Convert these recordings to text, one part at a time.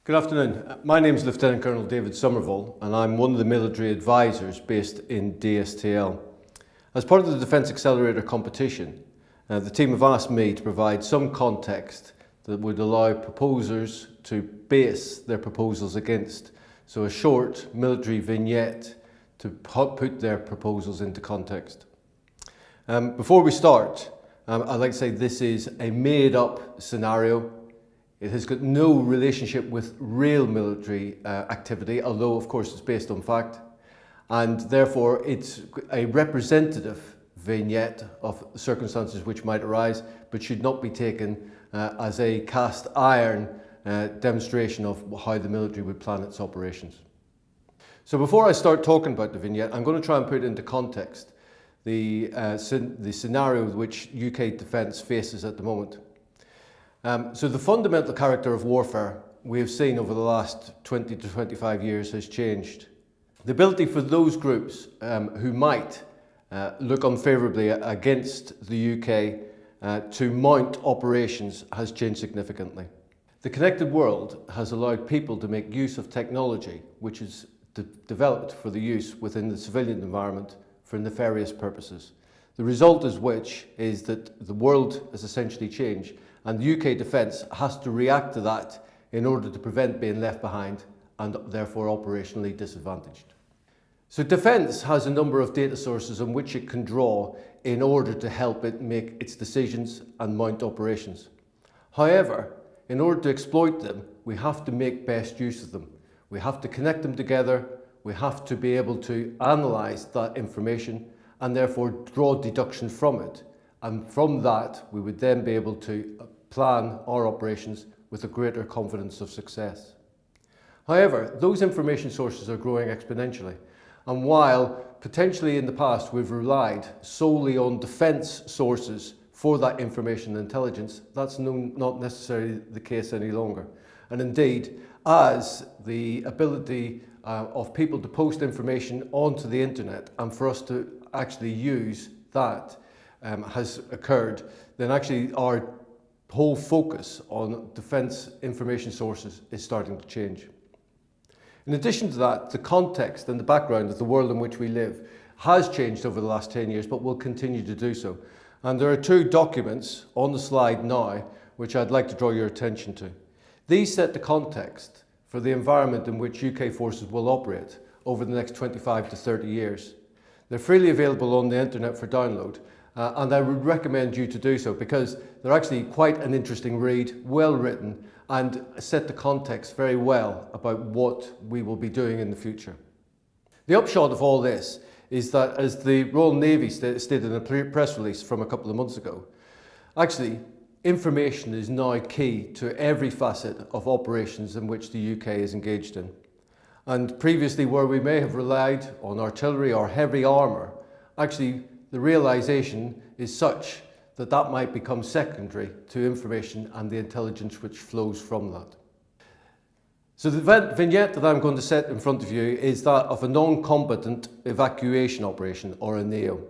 Good afternoon. My name is Lieutenant Colonel David Somerville and I'm one of the military advisors based in DSTL. As part of the Defence Accelerator competition, the team have asked me to provide some context that would allow proposers to base their proposals against. So a short military vignette to put their proposals into context. Before we start, I'd like to say this is a made-up scenario. It has got no relationship with real military activity, although of course it's based on fact, and therefore it's a representative vignette of circumstances which might arise, but should not be taken as a cast iron demonstration of how the military would plan its operations. So before I start talking about the vignette, I'm going to try and put into context the scenario which UK defence faces at the moment. So the fundamental character of warfare we have seen over the last 20 to 25 years has changed. The ability for those groups who might look unfavourably against the UK to mount operations has changed significantly. The connected world has allowed people to make use of technology which is developed for the use within the civilian environment for nefarious purposes. The result is that the world has essentially changed, and the UK defence has to react to that in order to prevent being left behind and therefore operationally disadvantaged. So defence has a number of data sources on which it can draw in order to help it make its decisions and mount operations. However, in order to exploit them, we have to make best use of them. We have to connect them together, we have to be able to analyse that information and therefore draw deduction from it. And from that, we would then be able to plan our operations with a greater confidence of success. However, those information sources are growing exponentially. And while potentially in the past we've relied solely on defence sources for that information and intelligence, that's not necessarily the case any longer. And indeed, as the ability of people to post information onto the internet and for us to actually use that has occurred, then actually our whole focus on defence information sources is starting to change. In addition to that, the context and the background of the world in which we live has changed over the last 10 years, but will continue to do so. And there are two documents on the slide now which I'd like to draw your attention to. These set the context for the environment in which UK forces will operate over the next 25 to 30 years. They're freely available on the internet for download, and I would recommend you to do so because they're actually quite an interesting read, well written, and set the context very well about what we will be doing in the future. The upshot of all this is that, as the Royal Navy stated in a press release from a couple of months ago, actually information is now key to every facet of operations in which the UK is engaged in. And previously, where we may have relied on artillery or heavy armour, actually the realisation is such that that might become secondary to information and the intelligence which flows from that. So the vignette that I'm going to set in front of you is that of a non-combatant evacuation operation, or a NEO.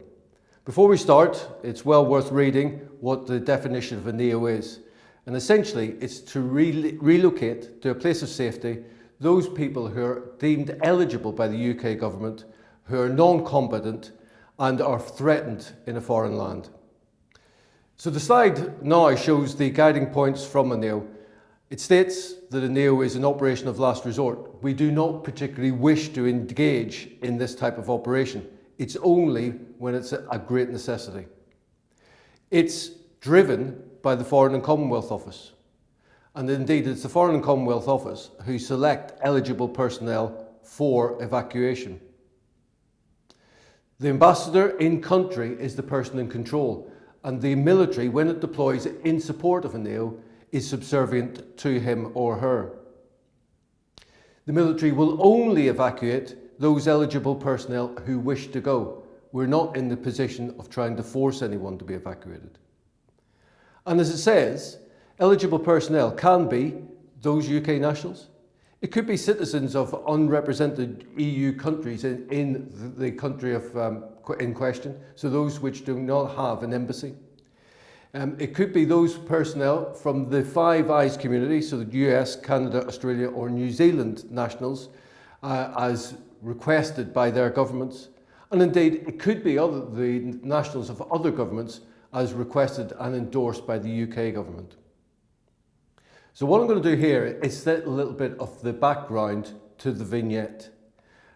Before we start, it's well worth reading what the definition of a NEO is. And essentially, it's to relocate to a place of safety those people who are deemed eligible by the UK government, who are non-combatant and are threatened in a foreign land. So the slide now shows the guiding points from a NEO. It states that a NEO is an operation of last resort. We do not particularly wish to engage in this type of operation. It's only when it's a great necessity. It's driven by the Foreign and Commonwealth Office. And indeed, it's the Foreign and Commonwealth Office who select eligible personnel for evacuation. The ambassador in country is the person in control, and the military, when it deploys in support of a NEO, is subservient to him or her. The military will only evacuate those eligible personnel who wish to go. We're not in the position of trying to force anyone to be evacuated. And as it says, eligible personnel can be those UK nationals. It could be citizens of unrepresented EU countries in the country in question, so those which do not have an embassy. It could be those personnel from the Five Eyes community, so the US, Canada, Australia or New Zealand nationals, as requested by their governments. And indeed, it could be the nationals of other governments as requested and endorsed by the UK government. So what I'm going to do here is set a little bit of the background to the vignette.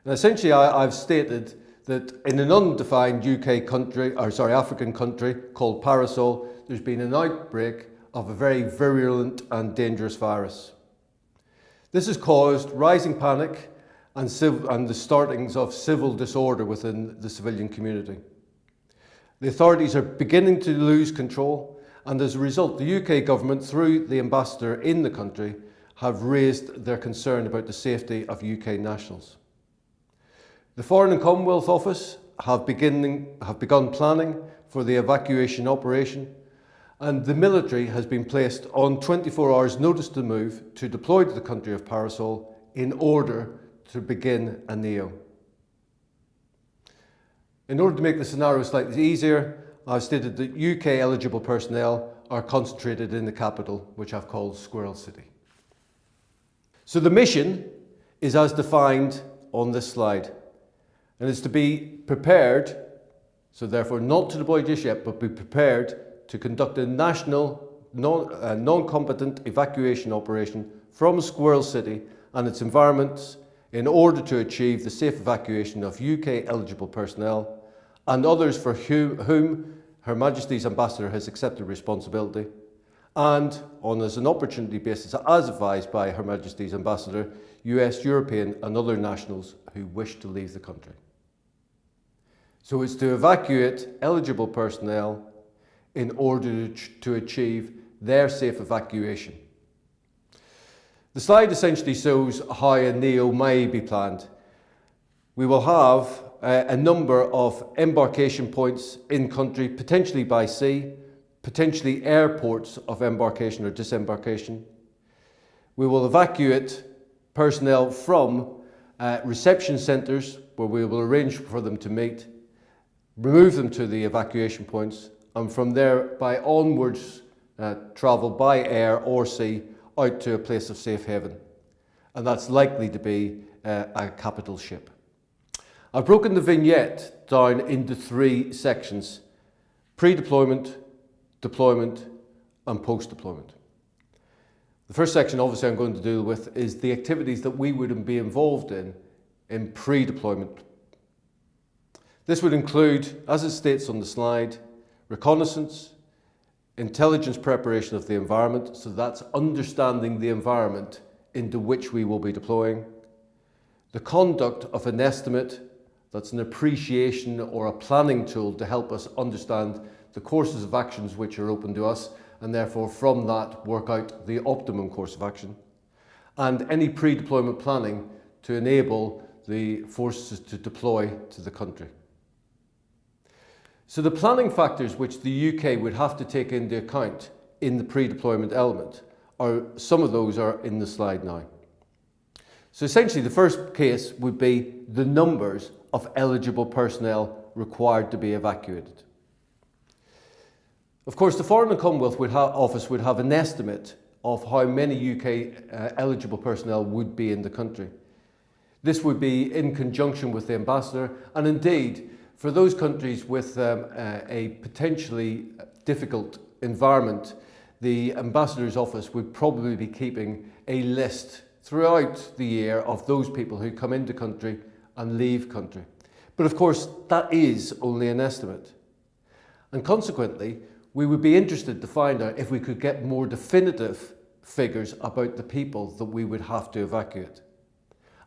And essentially, I've stated that in an undefined African country called Parasol, there's been an outbreak of a very virulent and dangerous virus. This has caused rising panic and the startings of civil disorder within the civilian community. The authorities are beginning to lose control, and as a result, the UK government, through the ambassador in the country, have raised their concern about the safety of UK nationals. The Foreign and Commonwealth Office have begun planning for the evacuation operation, and the military has been placed on 24 hours notice to move to deploy to the country of Parasol in order to begin a NEO. In order to make the scenario slightly easier, I've stated that UK eligible personnel are concentrated in the capital, which I've called Squirrel City. So the mission is as defined on this slide, and it's to be prepared, so therefore not to deploy just yet, but be prepared to conduct a national non-combatant evacuation operation from Squirrel City and its environments in order to achieve the safe evacuation of UK eligible personnel and others for whom Her Majesty's Ambassador has accepted responsibility, and on as an opportunity basis, as advised by Her Majesty's Ambassador, US, European and other nationals who wish to leave the country. So it's to evacuate eligible personnel in order to achieve their safe evacuation. The slide essentially shows how a NEO may be planned. We will have a number of embarkation points in country, potentially by sea, potentially airports of embarkation or disembarkation. We will evacuate personnel from reception centres where we will arrange for them to meet, remove them to the evacuation points, and from there by onwards travel by air or sea out to a place of safe haven. And that's likely to be a capital ship. I've broken the vignette down into 3 sections: pre-deployment, deployment and post-deployment. The first section obviously I'm going to deal with is the activities that we would be involved in pre-deployment. This would include, as it states on the slide, reconnaissance, intelligence preparation of the environment, so that's understanding the environment into which we will be deploying, the conduct of an estimate, that's an appreciation or a planning tool to help us understand the courses of actions which are open to us, and therefore from that work out the optimum course of action, and any pre-deployment planning to enable the forces to deploy to the country. So the planning factors which the UK would have to take into account in the pre-deployment element some of those are in the slide now. So essentially the first case would be the numbers of eligible personnel required to be evacuated. Of course, the Foreign and Commonwealth Office would have an estimate of how many UK eligible personnel would be in the country. This would be in conjunction with the ambassador, and indeed for those countries with a potentially difficult environment, the ambassador's office would probably be keeping a list throughout the year of those people who come into country and leave country. But of course, that is only an estimate. And consequently, we would be interested to find out if we could get more definitive figures about the people that we would have to evacuate.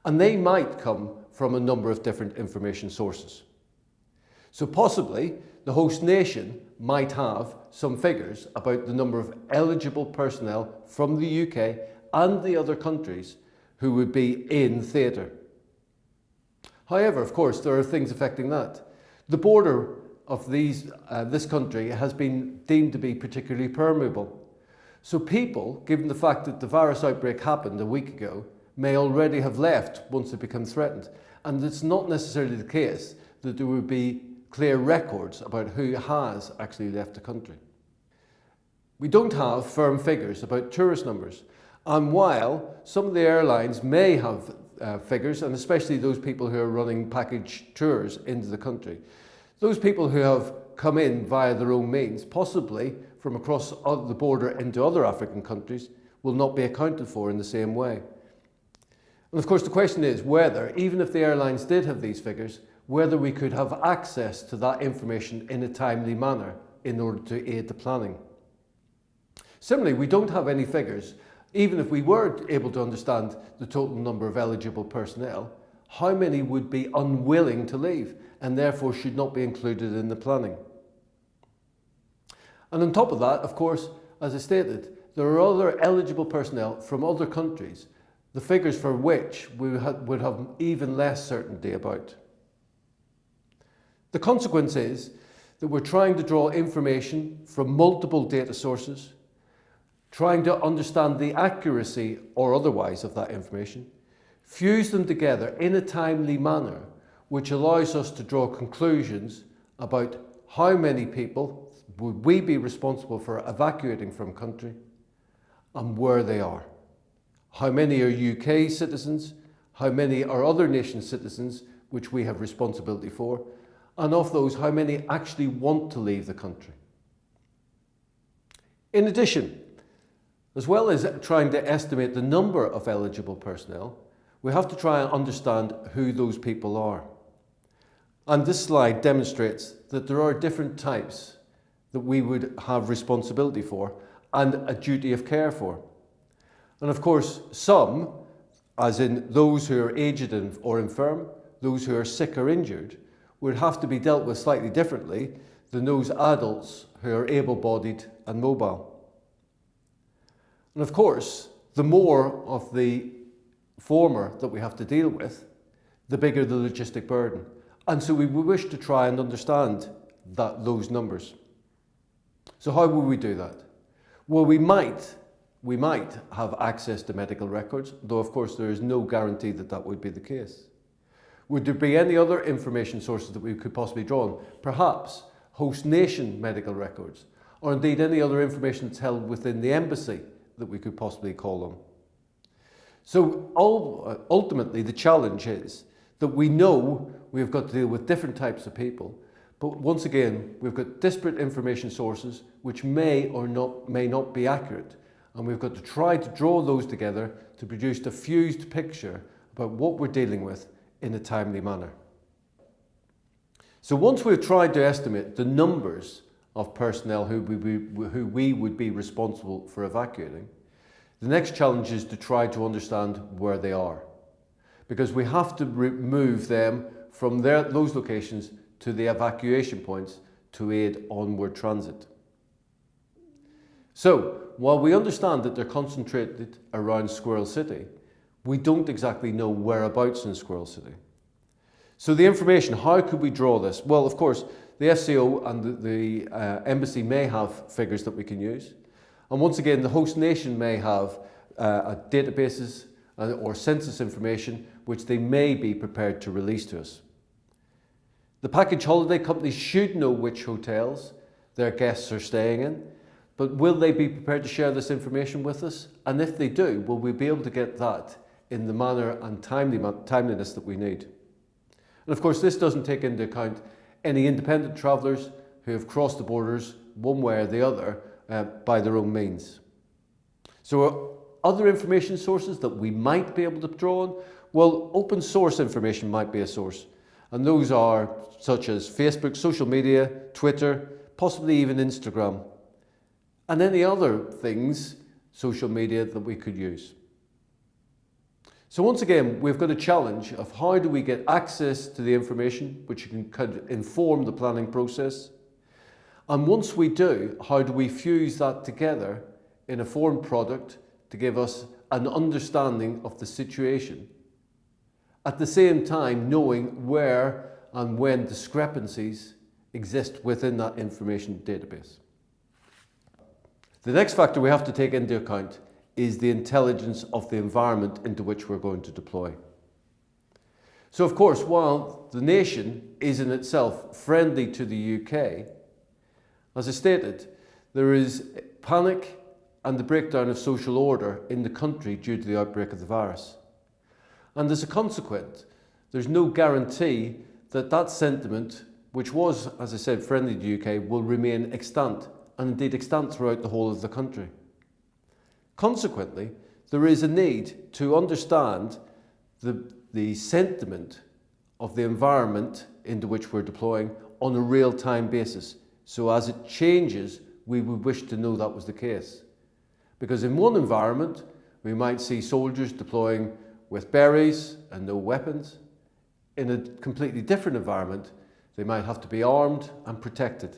And they might come from a number of different information sources. So possibly the host nation might have some figures about the number of eligible personnel from the UK and the other countries who would be in theatre. However, of course, there are things affecting that. The border of this country has been deemed to be particularly permeable. So people, given the fact that the virus outbreak happened a week ago, may already have left once they become threatened. And it's not necessarily the case that there would be clear records about who has actually left the country. We don't have firm figures about tourist numbers. And while some of the airlines may have figures, and especially those people who are running package tours into the country, those people who have come in via their own means, possibly from across the border into other African countries, will not be accounted for in the same way. And of course the question is whether, even if the airlines did have these figures, whether we could have access to that information in a timely manner in order to aid the planning. Similarly, we don't have any figures, even if we were able to understand the total number of eligible personnel, how many would be unwilling to leave and therefore should not be included in the planning. And on top of that, of course, as I stated, there are other eligible personnel from other countries, the figures for which we would have even less certainty about. The consequence is that we're trying to draw information from multiple data sources, trying to understand the accuracy or otherwise of that information, fuse them together in a timely manner, which allows us to draw conclusions about how many people would we be responsible for evacuating from country and where they are. How many are UK citizens, how many are other nation citizens which we have responsibility for, and of those, how many actually want to leave the country. In addition, as well as trying to estimate the number of eligible personnel, we have to try and understand who those people are. And this slide demonstrates that there are different types that we would have responsibility for and a duty of care for. And of course, some, as in those who are aged or infirm, those who are sick or injured, would have to be dealt with slightly differently than those adults who are able-bodied and mobile. And of course, the more of the former that we have to deal with, the bigger the logistic burden. And so we wish to try and understand those numbers. So how will we do that? Well, we might have access to medical records, though of course there is no guarantee that that would be the case. Would there be any other information sources that we could possibly draw on? Perhaps host nation medical records, or indeed any other information that's held within the embassy that we could possibly call on. So ultimately the challenge is that we know we've got to deal with different types of people, but once again we've got disparate information sources which may not be accurate, and we've got to try to draw those together to produce a fused picture about what we're dealing with in a timely manner. So once we've tried to estimate the numbers of personnel who we would be responsible for evacuating, the next challenge is to try to understand where they are, because we have to move them from those locations to the evacuation points to aid onward transit. So while we understand that they're concentrated around Squirrel City, we don't exactly know whereabouts in Squirrel City. So the information, how could we draw this? Well, of course, the FCO and the embassy may have figures that we can use. And once again, the host nation may have databases or census information which they may be prepared to release to us. The package holiday companies should know which hotels their guests are staying in, but will they be prepared to share this information with us? And if they do, will we be able to get that in the manner and timeliness that we need? And of course, this doesn't take into account any independent travellers who have crossed the borders one way or the other by their own means. So other information sources that we might be able to draw on? Well, open source information might be a source. And those are such as Facebook, social media, Twitter, possibly even Instagram, and any other things, social media, that we could use. So once again, we've got a challenge of how do we get access to the information which can inform the planning process. And once we do, how do we fuse that together in a formed product to give us an understanding of the situation, at the same time knowing where and when discrepancies exist within that information database. The next factor we have to take into account is the intelligence of the environment into which we're going to deploy. So of course, while the nation is in itself friendly to the UK, as I stated, there is panic and the breakdown of social order in the country due to the outbreak of the virus. And as a consequence, there's no guarantee that that sentiment, which was, as I said, friendly to the UK, will remain extant, and indeed extant throughout the whole of the country. Consequently, there is a need to understand the sentiment of the environment into which we're deploying on a real-time basis. So as it changes, we would wish to know that was the case. Because in one environment, we might see soldiers deploying with berets and no weapons. In a completely different environment, they might have to be armed and protected.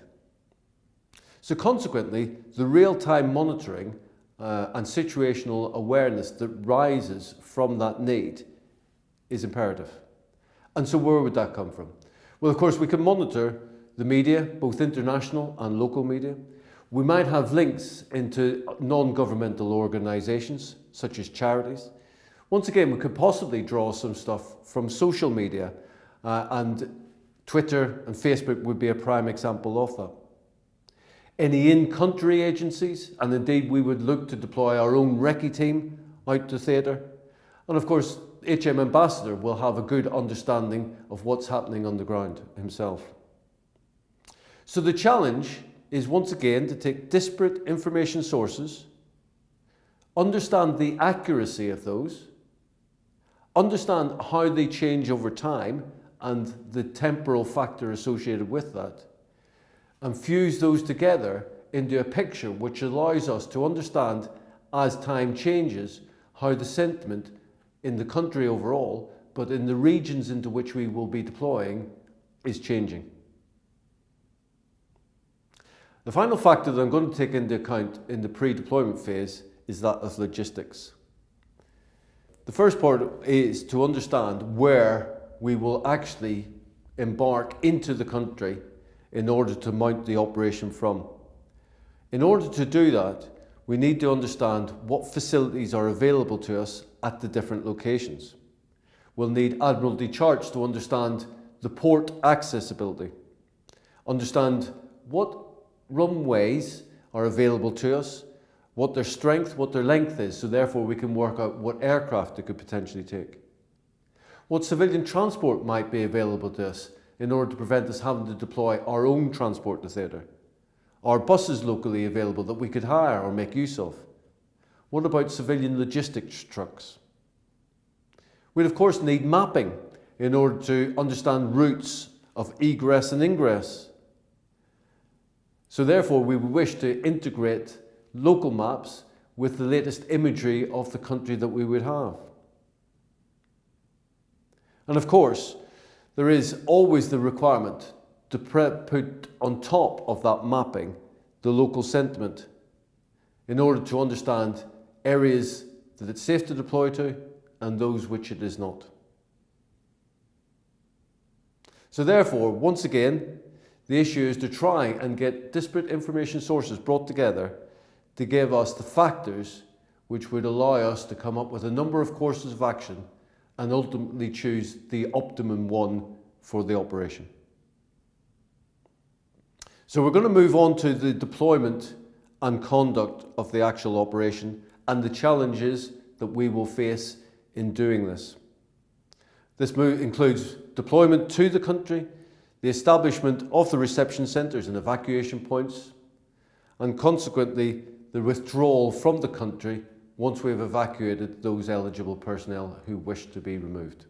So consequently, the real-time monitoring and situational awareness that rises from that need is imperative. And so where would that come from? Well, of course, we can monitor the media, both international and local media. We might have links into non-governmental organisations, such as charities. Once again, we could possibly draw some stuff from social media, and Twitter and Facebook would be a prime example of that. Any in-country agencies, and indeed we would look to deploy our own recce team out to theatre. And of course, HM Ambassador will have a good understanding of what's happening on the ground himself. So the challenge is once again to take disparate information sources, understand the accuracy of those, understand how they change over time and the temporal factor associated with that, and fuse those together into a picture which allows us to understand, as time changes, how the sentiment in the country overall, but in the regions into which we will be deploying, is changing. The final factor that I'm going to take into account in the pre-deployment phase is that of logistics. The first part is to understand where we will actually embark into the country in order to mount the operation from. In order to do that, we need to understand what facilities are available to us at the different locations. We'll need Admiralty charts to understand the port accessibility, understand what runways are available to us, what their strength, what their length is, so therefore we can work out what aircraft it could potentially take. What civilian transport might be available to us in order to prevent us having to deploy our own transport to theatre. Are buses locally available that we could hire or make use of? What about civilian logistics trucks? We'd of course need mapping in order to understand routes of egress and ingress. So therefore we would wish to integrate local maps with the latest imagery of the country that we would have. And of course, there is always the requirement to put on top of that mapping the local sentiment in order to understand areas that it's safe to deploy to and those which it is not. So therefore, once again, the issue is to try and get disparate information sources brought together to give us the factors which would allow us to come up with a number of courses of action and ultimately choose the optimum one for the operation. So we're going to move on to the deployment and conduct of the actual operation and the challenges that we will face in doing this. This move includes deployment to the country, the establishment of the reception centres and evacuation points, and consequently the withdrawal from the country once we've evacuated those eligible personnel who wish to be removed.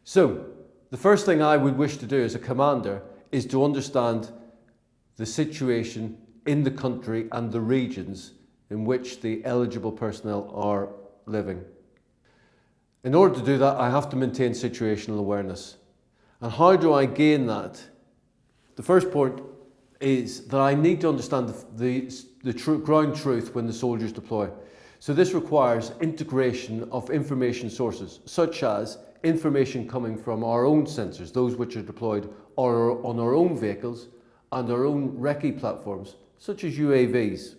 So, the first thing I would wish to do as a commander is to understand the situation in the country and the regions in which the eligible personnel are living. In order to do that, I have to maintain situational awareness. And how do I gain that? The first point is that I need to understand the ground truth when the soldiers deploy. So this requires integration of information sources, such as information coming from our own sensors, those which are deployed on our own vehicles and our own recce platforms, such as UAVs.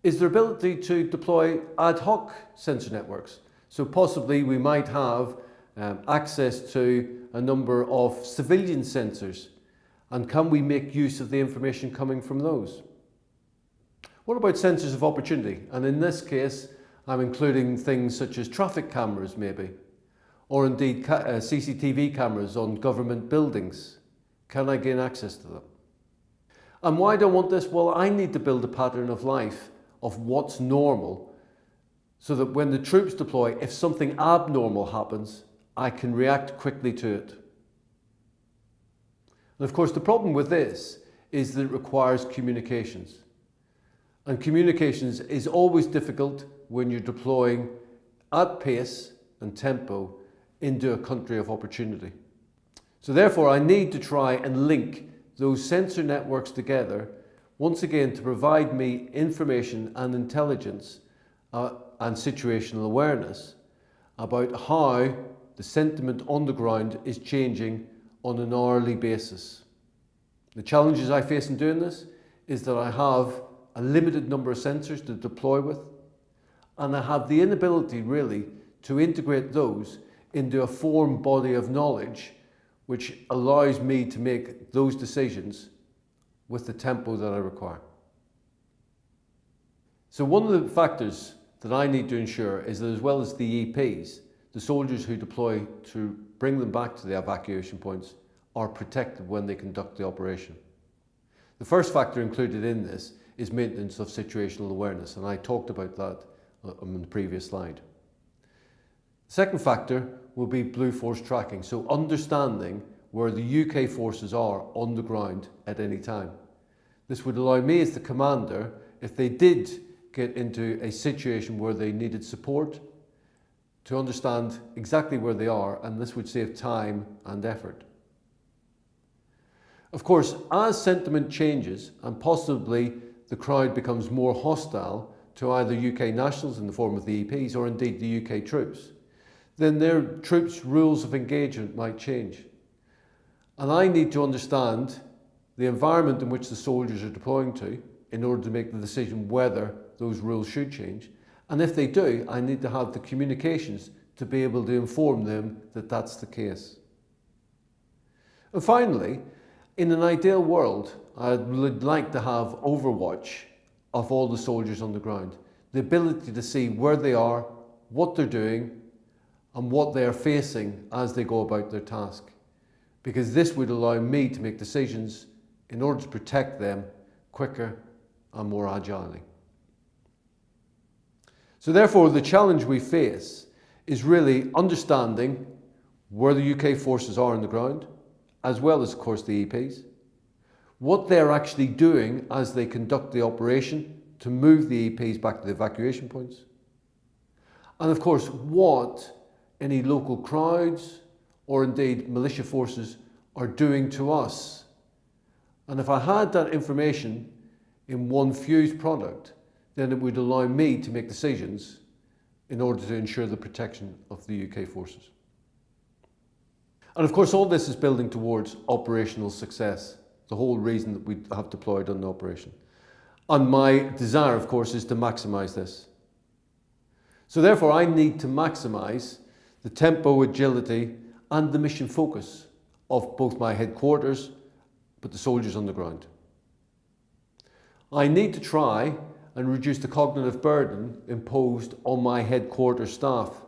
Is there ability to deploy ad hoc sensor networks? So possibly we might have access to a number of civilian sensors, and can we make use of the information coming from those? What about sensors of opportunity? And in this case, I'm including things such as traffic cameras maybe, or indeed CCTV cameras on government buildings. Can I gain access to them? And why do I want this? Well, I need to build a pattern of life of what's normal so that when the troops deploy, if something abnormal happens, I can react quickly to it. And of course, the problem with this is that it requires communications. And communications is always difficult when you're deploying at pace and tempo into a country of opportunity. So therefore, I need to try and link those sensor networks together, once again, to provide me information and intelligence and situational awareness about how the sentiment on the ground is changing on an hourly basis. The challenges I face in doing this is that I have a limited number of sensors to deploy with, and I have the inability really to integrate those into a formed body of knowledge which allows me to make those decisions with the tempo that I require. So one of the factors that I need to ensure is that as well as the EPs, the soldiers who deploy to bring them back to the evacuation points are protected when they conduct the operation. The first factor included in this is maintenance of situational awareness, and I talked about that on the previous slide. The second factor will be blue force tracking, so understanding where the UK forces are on the ground at any time. This would allow me as the commander, if they did get into a situation where they needed support, to understand exactly where they are, and this would save time and effort. Of course, as sentiment changes and possibly the crowd becomes more hostile to either UK nationals in the form of the EPs or indeed the UK troops, then their troops' rules of engagement might change. And I need to understand the environment in which the soldiers are deploying to in order to make the decision whether those rules should change. And if they do, I need to have the communications to be able to inform them that that's the case. And finally, in an ideal world, I would like to have overwatch of all the soldiers on the ground. The ability to see where they are, what they're doing, and what they are facing as they go about their task. Because this would allow me to make decisions in order to protect them quicker and more agilely. So therefore, the challenge we face is really understanding where the UK forces are on the ground, as well as, of course, the EPs, what they're actually doing as they conduct the operation to move the EPs back to the evacuation points, and of course, what any local crowds or indeed militia forces are doing to us. And if I had that information in one fused product, then it would allow me to make decisions in order to ensure the protection of the UK forces. And of course, all this is building towards operational success, the whole reason that we have deployed on the operation. And my desire, of course, is to maximise this. So therefore, I need to maximise the tempo, agility, and the mission focus of both my headquarters, but the soldiers on the ground. I need to try and reduce the cognitive burden imposed on my headquarters staff,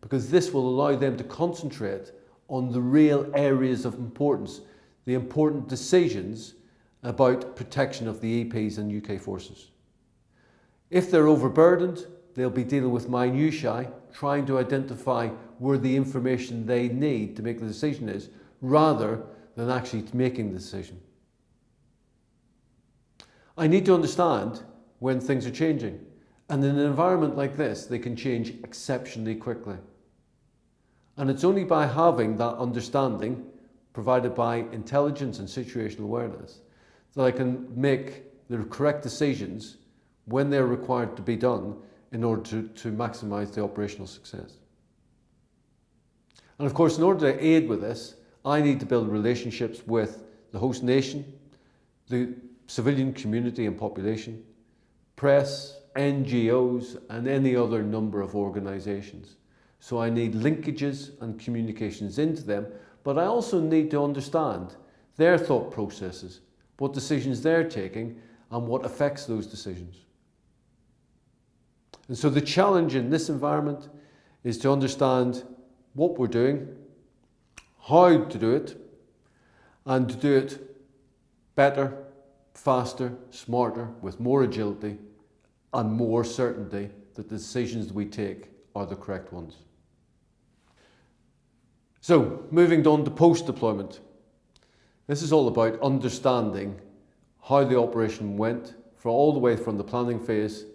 because this will allow them to concentrate on the real areas of importance, the important decisions about protection of the EPs and UK forces. If they're overburdened, they'll be dealing with minutiae, trying to identify where the information they need to make the decision is, rather than actually making the decision. I need to understand when things are changing, and in an environment like this, they can change exceptionally quickly. And it's only by having that understanding, provided by intelligence and situational awareness, that I can make the correct decisions when they're required to be done in order to maximise the operational success. And of course, in order to aid with this, I need to build relationships with the host nation, the civilian community and population, press, NGOs, and any other number of organisations. So I need linkages and communications into them, but I also need to understand their thought processes, what decisions they're taking, and what affects those decisions. And so the challenge in this environment is to understand what we're doing, how to do it, and to do it better, faster, smarter, with more agility and more certainty that the decisions we take are the correct ones. So, moving on to post-deployment. This is all about understanding how the operation went all the way from the planning phase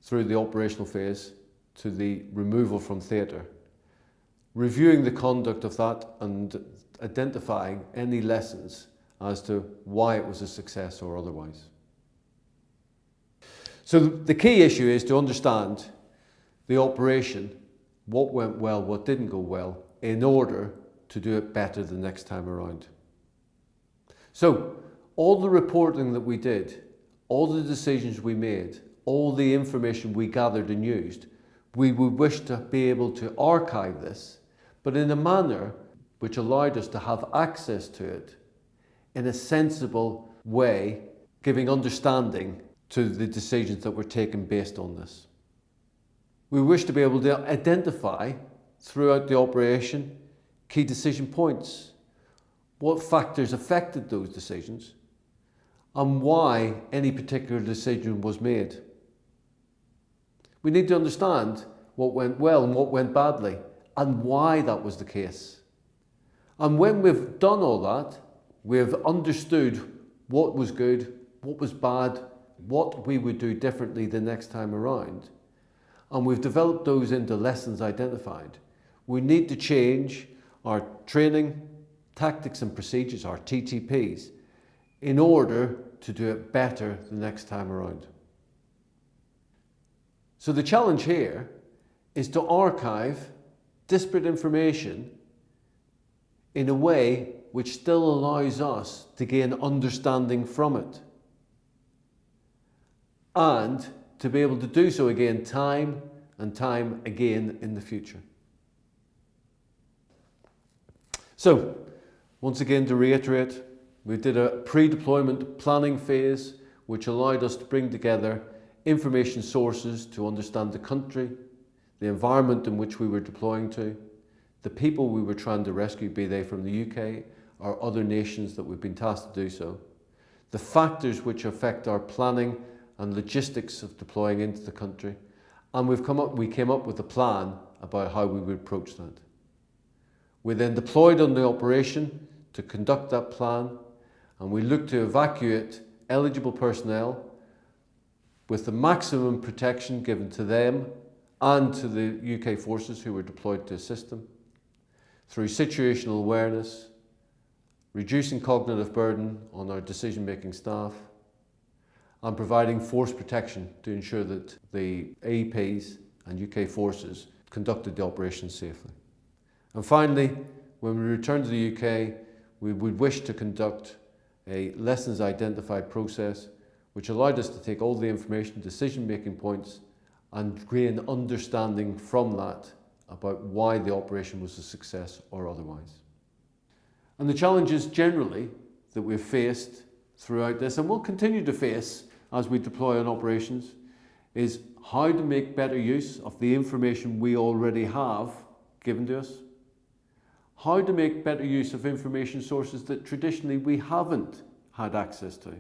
through the operational phase to the removal from theatre. Reviewing the conduct of that and identifying any lessons as to why it was a success or otherwise. So the key issue is to understand the operation, what went well, what didn't go well, in order to do it better the next time around. So all the reporting that we did, all the decisions we made, all the information we gathered and used, we would wish to be able to archive this, but in a manner which allowed us to have access to it in a sensible way, giving understanding to the decisions that were taken based on this. We wish to be able to identify throughout the operation key decision points, what factors affected those decisions, and why any particular decision was made. We need to understand what went well and what went badly, and why that was the case. And when we've done all that, we've understood what was good, what was bad, what we would do differently the next time around, and we've developed those into lessons identified. We need to change our training, tactics and procedures, our TTPs, in order to do it better the next time around. So the challenge here is to archive disparate information in a way which still allows us to gain understanding from it, and to be able to do so again time and time again in the future. So, once again to reiterate, we did a pre-deployment planning phase which allowed us to bring together information sources to understand the country, the environment in which we were deploying to, the people we were trying to rescue, be they from the UK or other nations that we've been tasked to do so, the factors which affect our planning and logistics of deploying into the country, and we came up with a plan about how we would approach that. We then deployed on the operation to conduct that plan, and we looked to evacuate eligible personnel with the maximum protection given to them and to the UK forces who were deployed to assist them, through situational awareness, reducing cognitive burden on our decision-making staff, and providing force protection to ensure that the AEPs and UK forces conducted the operation safely. And finally, when we return to the UK, we would wish to conduct a lessons identified process which allowed us to take all the information, decision-making points, and gain understanding from that about why the operation was a success or otherwise. And the challenges generally that we've faced throughout this, and will continue to face as we deploy on operations, is how to make better use of the information we already have given to us, how to make better use of information sources that traditionally we haven't had access to.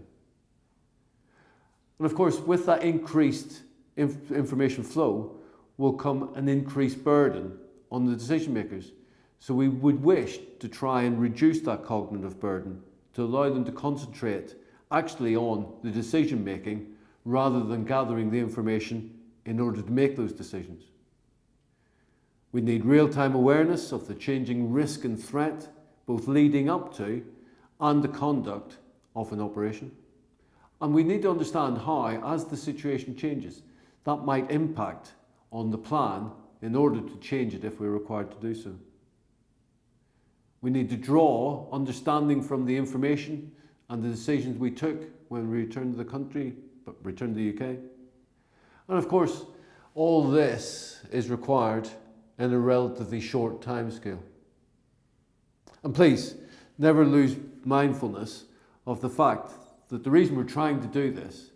And of course, with that increased information flow will come an increased burden on the decision makers. So we would wish to try and reduce that cognitive burden to allow them to concentrate actually on the decision making rather than gathering the information in order to make those decisions. We need real-time awareness of the changing risk and threat, both leading up to and the conduct of an operation. And we need to understand how, as the situation changes, that might impact on the plan in order to change it if we're required to do so. We need to draw understanding from the information and the decisions we took when we returned to the country, but returned to the UK. And of course, all this is required in a relatively short timescale. And please, never lose mindfulness of the fact that the reason we're trying to do this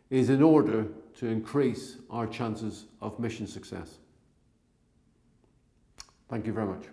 is in order to increase our chances of mission success. Thank you very much.